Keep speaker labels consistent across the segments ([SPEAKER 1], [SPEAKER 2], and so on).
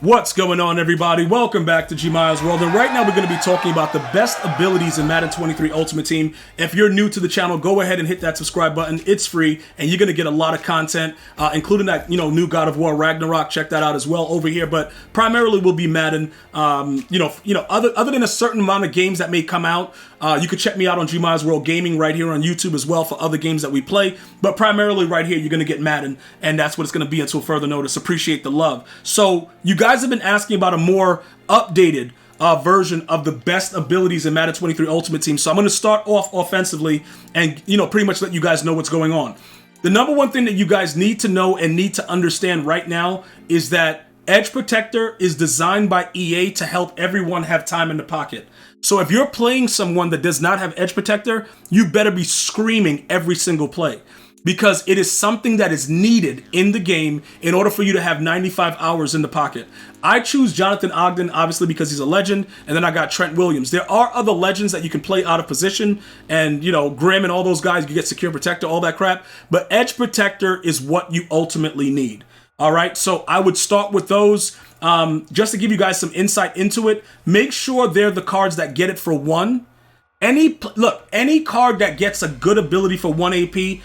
[SPEAKER 1] What's going on, everybody? Welcome back to GmiasWorld, and right now we're going to be talking about the best abilities in Madden 23 Ultimate Team. If you're new to the channel, go ahead and hit that subscribe button. It's free, and you're going to get a lot of content, including that, new God of War Ragnarok. Check that out as well over here. But primarily, will be Madden. Other than a certain amount of games that may come out, you could check me out on GmiasWorld Gaming right here on YouTube as well for other games that we play. But primarily, right here, you're going to get Madden, and that's what it's going to be until further notice. Appreciate the love. So you guys have been asking about a more updated version of the best abilities in Madden 23 Ultimate Team. So I'm going to start off offensively and, pretty much let you guys know what's going on. The number one thing that you guys need to know and need to understand right now is that Edge Protector is designed by EA to help everyone have time in the pocket. So if you're playing someone that does not have Edge Protector, you better be screaming every single play, because it is something that is needed in the game in order for you to have 95 hours in the pocket. I choose Jonathan Ogden, obviously, because he's a legend, and then I got Trent Williams. There are other legends that you can play out of position, and, Grimm and all those guys, you get Secure Protector, all that crap, but Edge Protector is what you ultimately need. All right, so I would start with those. Just to give you guys some insight into it, make sure they're the cards that get it for one. Any card that gets a good ability for 1 AP,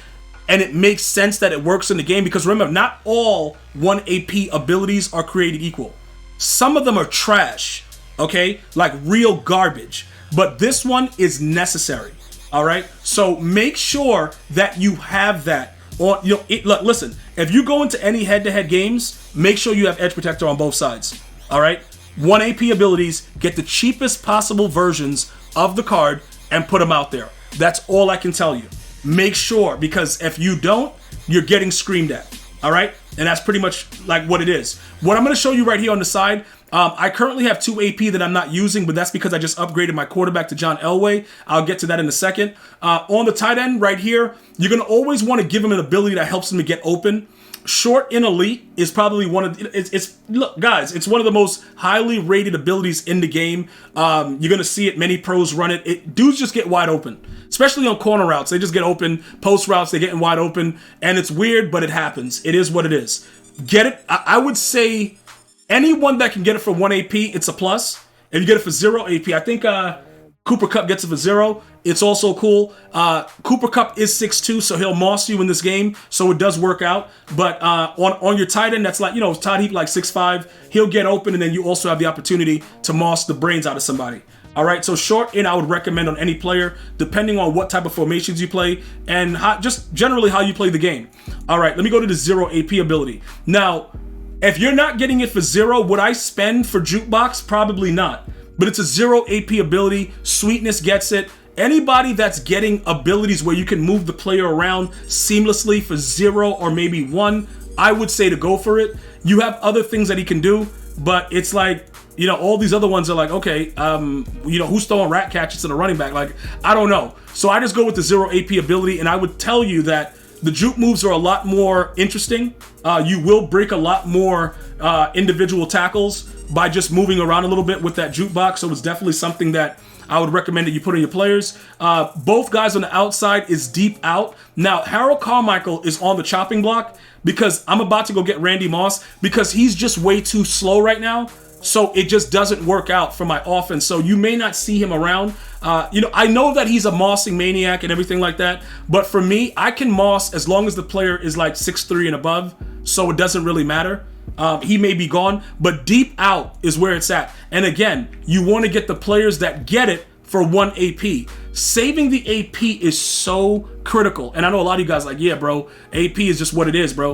[SPEAKER 1] and it makes sense that it works in the game, because remember, not all 1 AP abilities are created equal. Some of them are trash, okay? Like real garbage. But this one is necessary, all right? So make sure that you have that. Or, look, listen, if you go into any head-to-head games, make sure you have Edge Protector on both sides, all right? 1 AP abilities, get the cheapest possible versions of the card and put them out there. That's all I can tell you. Make sure, because if you don't, you're getting screamed at, all right? And that's pretty much like what it is. What I'm going to show you right here on the side, I currently have 2 AP that I'm not using, but that's because I just upgraded my quarterback to John Elway. I'll get to that in a second. On the tight end right here, you're going to always want to give him an ability that helps him to get open. Short in Elite is probably one of look, guys, it's one of the most highly rated abilities in the game. You're gonna see it, many pros run it. Dudes just get wide open, especially on corner routes. They just get open. Post routes, they're getting wide open, and it's weird, but it happens. It is what it is. Get it. I would say anyone that can get it for 1 AP, it's a plus. If you get it for 0 AP, I think Cooper Kupp gets it for 0. It's also cool. Cooper Kupp is 6'2", so he'll moss you in this game, so it does work out. But on your tight end, that's like, Todd Heap like 6'5", he'll get open, and then you also have the opportunity to moss the brains out of somebody. All right, so short in I would recommend on any player, depending on what type of formations you play and just generally how you play the game. All right, let me go to the 0 AP ability. Now, if you're not getting it for 0, would I spend for Jukebox? Probably not. But it's a 0 AP ability. Sweetness gets it. Anybody that's getting abilities where you can move the player around seamlessly for 0 or maybe 1, I would say to go for it. You have other things that he can do, but it's like, all these other ones are like, okay, who's throwing rat catches to the running back? Like, I don't know. So I just go with the 0 AP ability, and I would tell you that the juke moves are a lot more interesting. You will break a lot more individual tackles by just moving around a little bit with that jukebox. So it's definitely something that I would recommend that you put in your players. Both guys on the outside is deep out. Now, Harold Carmichael is on the chopping block because I'm about to go get Randy Moss because he's just way too slow right now. So it just doesn't work out for my offense. So you may not see him around. I know that he's a mossing maniac and everything like that. But for me, I can moss as long as the player is like 6'3" and above. So it doesn't really matter. He may be gone, but deep out is where it's at. And again, you want to get the players that get it for 1 AP. Saving the AP is so critical. And I know a lot of you guys are like, yeah, bro, AP is just what it is, bro.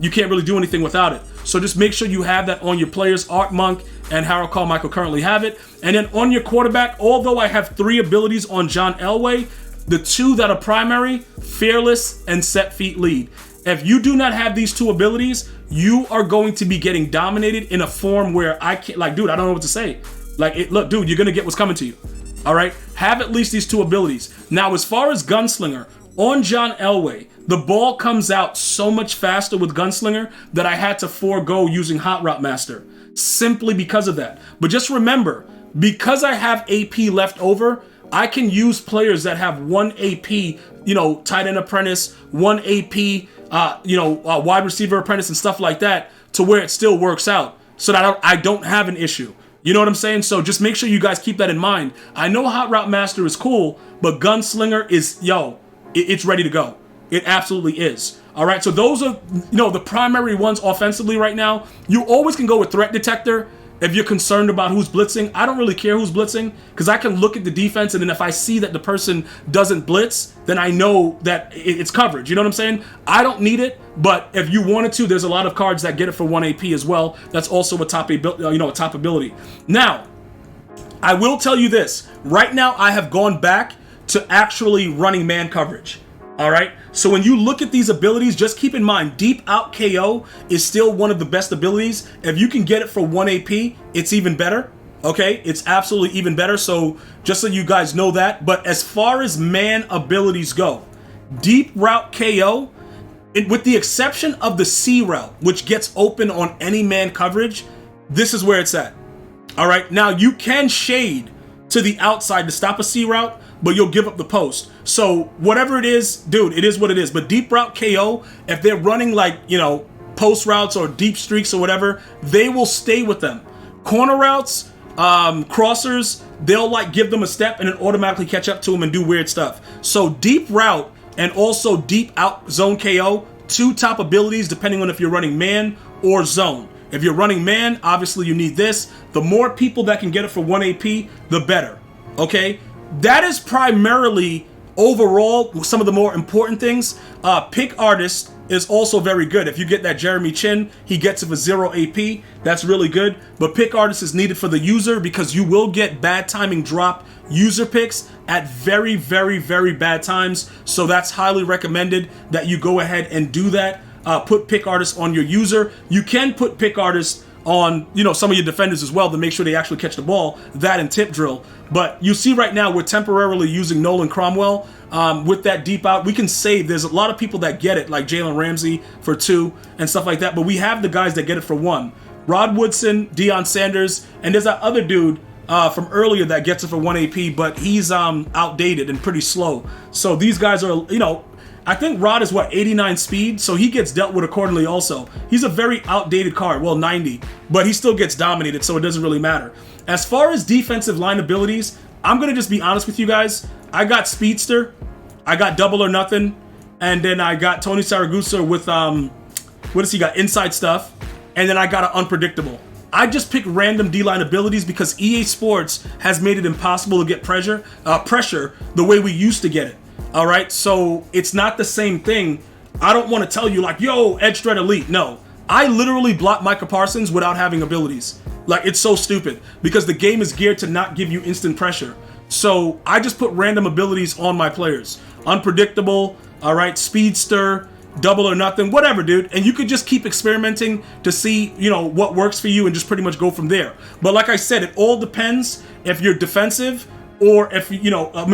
[SPEAKER 1] You can't really do anything without it. So just make sure you have that on your players. Art Monk and Harold Carmichael currently have it. And then on your quarterback, although I have 3 abilities on John Elway, the 2 that are primary, Fearless and Set Feet Lead. If you do not have these 2 abilities, you are going to be getting dominated in a form where I can't, like, dude, I don't know what to say. Look, dude, you're going to get what's coming to you. All right? Have at least these 2 abilities. Now, as far as Gunslinger, on John Elway, the ball comes out so much faster with Gunslinger that I had to forego using Hot Route Master simply because of that. But just remember, because I have AP left over, I can use players that have 1 AP, tight end apprentice, 1 AP, wide receiver apprentice and stuff like that to where it still works out. so that I don't have an issue. You know what I'm saying? So just make sure you guys keep that in mind. I know Hot Route Master is cool, but Gunslinger is, it's ready to go. It absolutely is. All right, so those are, the primary ones offensively right now. You always can go with Threat Detector if you're concerned about who's blitzing. I don't really care who's blitzing because I can look at the defense, and then if I see that the person doesn't blitz, then I know that it's coverage. You know what I'm saying? I don't need it, but if you wanted to, there's a lot of cards that get it for 1 AP as well. That's also a top ability. Now, I will tell you this. Right now, I have gone back to actually running man coverage. All right, so when you look at these abilities, just keep in mind, Deep Out KO is still one of the best abilities. If you can get it for 1 AP, it's even better. Okay, it's absolutely even better. So just so you guys know that. But as far as man abilities go, Deep Route KO, with the exception of the C route, which gets open on any man coverage, this is where it's at. All right, now you can shade to the outside to stop a C route, but you'll give up the post. So whatever it is, dude, it is what it is. But Deep Route KO, if they're running like, post routes or deep streaks or whatever, they will stay with them. Corner routes, crossers, they'll like give them a step and then automatically catch up to them and do weird stuff. So Deep Route and also Deep Out Zone KO, 2 top abilities depending on if you're running man or zone. If you're running man, obviously you need this. The more people that can get it for 1 AP, the better. Okay? That is primarily, overall, some of the more important things. Pick Artist is also very good. If you get that Jeremy Chin, he gets it for 0 AP. That's really good. But Pick Artist is needed for the user because you will get bad timing drop user picks at very, very, very bad times. So that's highly recommended that you go ahead and do that. Put Pick Artist on your user. You can put Pick Artist on, some of your defenders as well to make sure they actually catch the ball, that and Tip Drill. But you see right now we're temporarily using Nolan Cromwell with that deep out. We can save. There's a lot of people that get it, like Jalen Ramsey for 2 and stuff like that, but we have the guys that get it for 1. Rod Woodson, Deion Sanders, and there's that other dude from earlier that gets it for 1 AP, but he's outdated and pretty slow. So these guys are, I think Rod is 89 speed, so he gets dealt with accordingly also. He's a very outdated card, 90, but he still gets dominated, so it doesn't really matter. As far as defensive line abilities, I'm going to just be honest with you guys. I got Speedster, I got Double or Nothing, and then I got Tony Saragusa with, what does he got? Inside Stuff, and then I got an Unpredictable. I just pick random D-line abilities because EA Sports has made it impossible to get pressure the way we used to get it. All right, so it's not the same thing. I don't want to tell you like, yo, Edge Threat Elite. No, I literally block Micah Parsons without having abilities. Like, it's so stupid because the game is geared to not give you instant pressure. So I just put random abilities on my players. Unpredictable, all right, Speedster, Double or Nothing, whatever, dude. And you could just keep experimenting to see, what works for you and just pretty much go from there. But like I said, it all depends if you're defensive or if,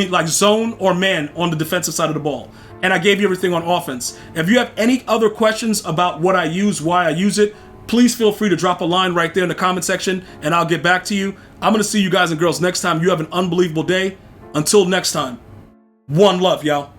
[SPEAKER 1] like zone or man on the defensive side of the ball. And I gave you everything on offense. If you have any other questions about what I use, why I use it, please feel free to drop a line right there in the comment section and I'll get back to you. I'm going to see you guys and girls next time. You have an unbelievable day. Until next time, one love, y'all.